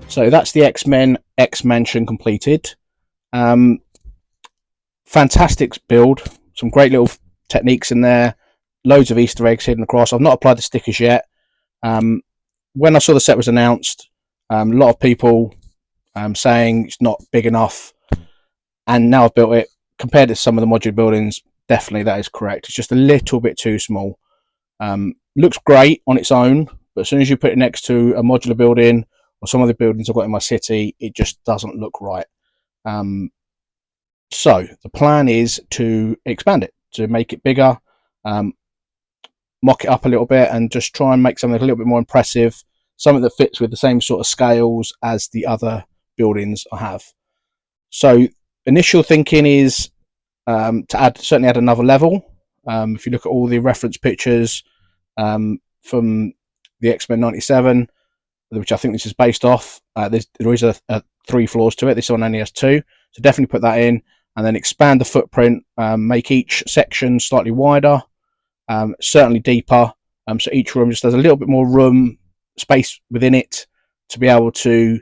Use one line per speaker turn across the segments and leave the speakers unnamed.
So that's the X-Men X-Mansion completed. Fantastic build, some great little techniques in there, loads of Easter eggs hidden across. I've not applied the stickers yet. When I saw the set was announced, a lot of people saying it's not big enough, and now I've built it. Compared to some of the modular buildings, definitely that is correct. It's just a little bit too small. Looks great on its own, but as soon as you put it next to a modular building or some of the buildings I've got in my city, it just doesn't look right. So the plan is to expand it, to make it bigger, mock it up a little bit, and just try and make something a little bit more impressive, something that fits with the same sort of scales as the other buildings I have. So initial thinking is to certainly add another level. If you look at all the reference pictures from the X-Men 97, which I think this is based off, there is a 3 floors to it. This one only has 2, so definitely put that in, and then expand the footprint, make each section slightly wider, certainly deeper, so each room just has a little bit more room space within it to be able to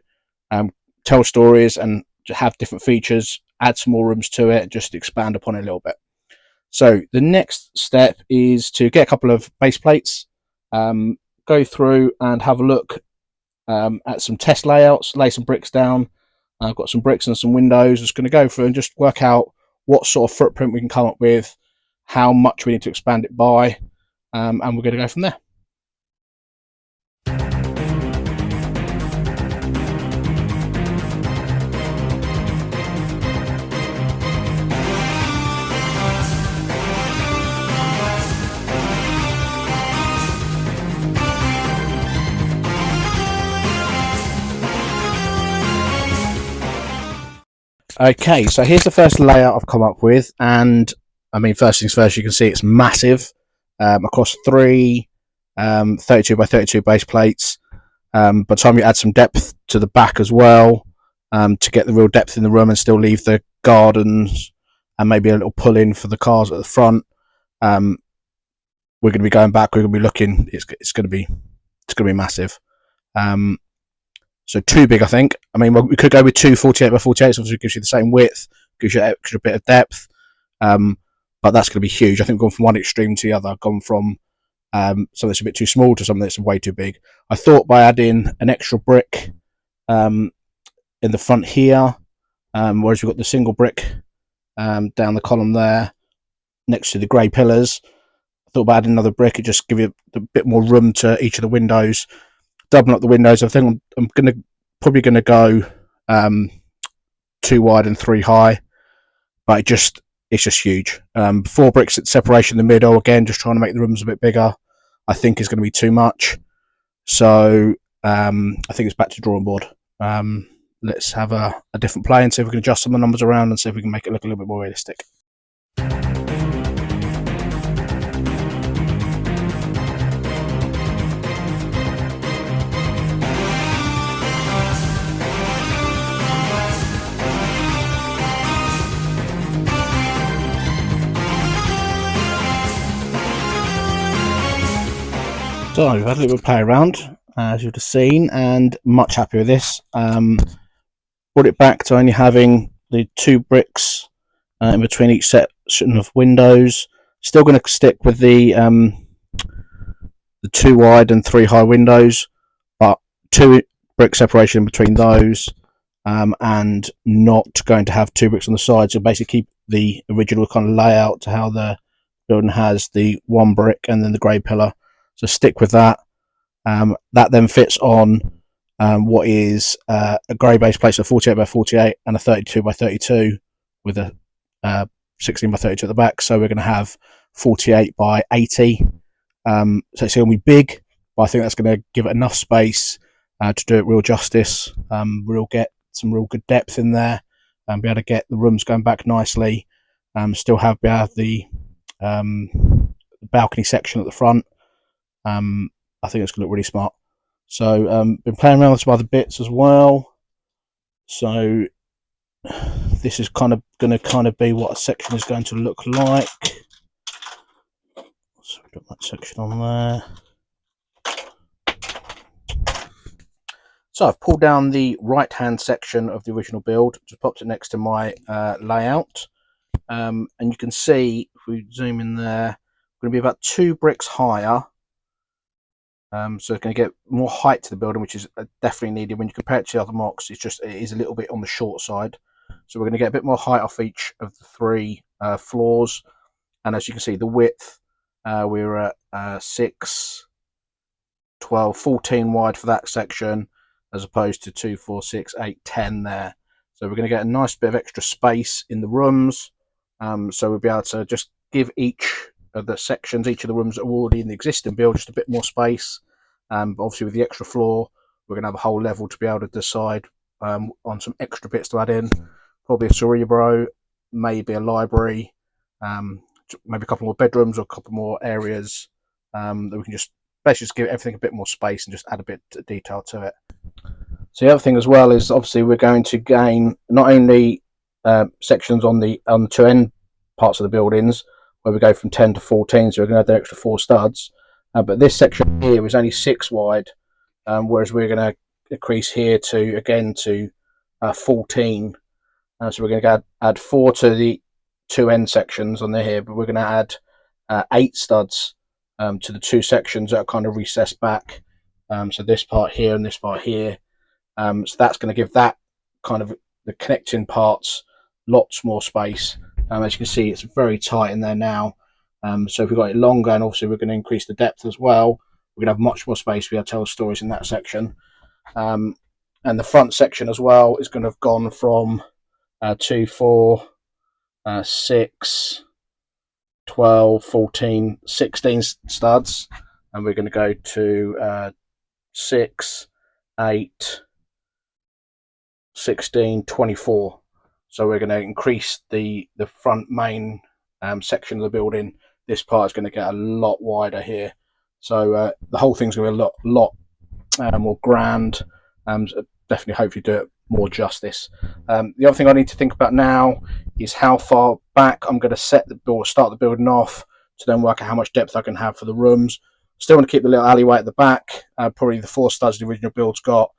tell stories and have different features, add some more rooms to it, just expand upon it a little bit. So the next step is to get a couple of base plates, go through and have a look at some test layouts, lay some bricks down. I've got some bricks and some windows. Just going to go through and just work out what sort of footprint we can come up with, how much we need to expand it by, and we're going to go from there. Okay, so here's the first layout I've come up with, and I mean, first things first, you can see it's massive, across 3 32 by 32 base plates. By the time you add some depth to the back as well, to get the real depth in the room and still leave the gardens and maybe a little pull in for the cars at the front, we're going to be going back. We're going to be looking. It's going to be massive. So too big, I think. I mean, we could go with 2 48 by 48, so it gives you the same width, gives you an extra bit of depth. But that's going to be huge. I think we've gone from one extreme to the other. I've gone from something that's a bit too small to something that's way too big. I thought by adding an extra brick in the front here, whereas we've got the single brick down the column there next to the grey pillars, I thought by adding another brick, it just give you a bit more room to each of the windows. Doubling up the windows, I think I'm probably going to go 2 wide and 3 high, but it's just huge. 4 bricks at separation in the middle, again, just trying to make the rooms a bit bigger, I think is going to be too much. So I think it's back to drawing board. Let's have a different play and see if we can adjust some of the numbers around and see if we can make it look a little bit more realistic. So we've had a little play around, as you've just seen, and much happy with this. Brought it back to only having the 2 bricks in between each section of windows. Still going to stick with the 2 wide and 3 high windows, but 2 brick separation in between those, and not going to have 2 bricks on the sides. So basically keep the original kind of layout to how the building has the 1 brick and then the grey pillar. So stick with that. That then fits on what is a grey base plate, so 48 by 48 and a 32 by 32 with a 16 by 32 at the back. So we're going to have 48 by 80. So it's going to be big, but I think that's going to give it enough space to do it real justice. We'll get some real good depth in there and be able to get the rooms going back nicely. Still have the balcony section at the front. I think it's going to look really smart. So been playing around with some other bits as well. So this is going to be what a section is going to look like. So put that section on there. So I've pulled down the right hand section of the original build, just popped it next to my layout, and you can see if we zoom in there, we're going to be about 2 bricks higher. So it's going to get more height to the building, which is definitely needed. When you compare it to the other MOCs, it is a little bit on the short side. So we're going to get a bit more height off each of the 3 floors. And as you can see, the width, we're at 6, 12, 14 wide for that section, as opposed to 2, 4, 6, 8, 10 there. So we're going to get a nice bit of extra space in the rooms. So we'll be able to just give each of the sections, each of the rooms that are already in the existing build, just a bit more space. But obviously with the extra floor, we're going to have a whole level to be able to decide on some extra bits to add in. Probably a cerebro, maybe a library, maybe a couple more bedrooms or a couple more areas that we can just basically just give everything a bit more space and just add a bit of detail to it. So the other thing as well is obviously we're going to gain not only sections on the 2 end parts of the buildings where we go from 10 to 14, so we're going to add the extra 4 studs, but this section here is only 6 wide, whereas we're going to increase here to 14. So we're going to add 4 to the 2 end sections on here, but we're going to add 8 studs to the 2 sections that are kind of recessed back. So this part here and this part here. So that's going to give that kind of the connecting parts lots more space. As you can see, it's very tight in there now. So if we've got it longer, and obviously we're going to increase the depth as well, we're going to have much more space to be able to tell stories in that section. And the front section as well is going to have gone from 2, 4, 6, 12, 14, 16 studs, and we're going to go to 6, 8, 16, 24. So we're going to increase the front main section of the building. This part is going to get a lot wider here. So the whole thing's going to be a lot more grand. Definitely hopefully do it more justice. The other thing I need to think about now is how far back I'm going to start the building off to then work out how much depth I can have for the rooms. Still want to keep the little alleyway at the back, probably the 4 studs the original build's got,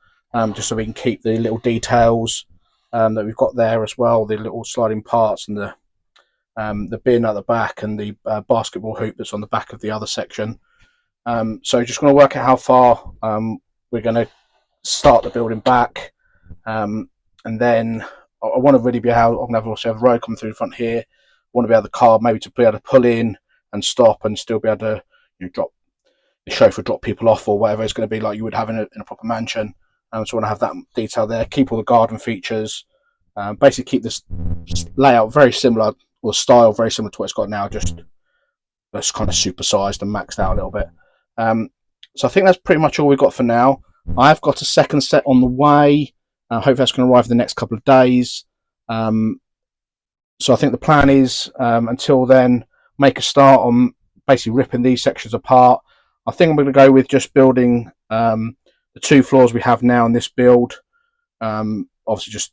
just so we can keep the little details that we've got there as well, the little sliding parts and the bin at the back and the basketball hoop that's on the back of the other section. So just going to work out how far we're going to start the building back, and then I want to really be able, I'm going to also have a road coming through the front here. I want to be able to car maybe to be able to pull in and stop and still be able to drop the chauffeur, drop people off or whatever it's going to be like you would have in a proper mansion. So I want to have that detail there, keep all the garden features, basically keep this layout very similar, or style very similar to what it's got now, just kind of supersized and maxed out a little bit. So I think that's pretty much all we've got for now. I've got a second set on the way. Hopefully that's going to arrive in the next couple of days. So I think the plan is, until then, make a start on basically ripping these sections apart. I think I'm going to go with just building the 2 floors we have now in this build, obviously just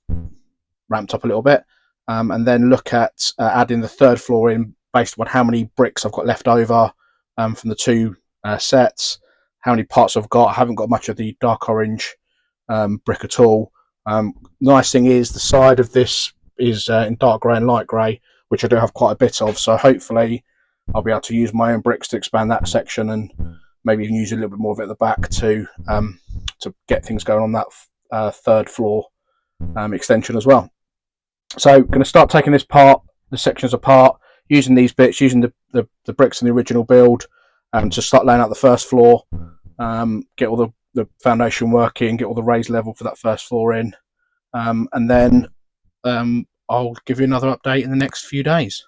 ramped up a little bit, and then look at adding the 3rd floor in based on how many bricks I've got left over from the 2 sets, how many parts I've got. I haven't got much of the dark orange brick at all. Nice thing is the side of this is in dark grey and light grey, which I do have quite a bit of, so hopefully I'll be able to use my own bricks to expand that section and maybe even use a little bit more of it at the back to get things going on that 3rd floor extension as well. So I'm going to start taking the sections apart, using these bits, using the bricks in the original build, to start laying out the 1st floor, get all the foundation working, get all the raised level for that 1st floor in, and then I'll give you another update in the next few days.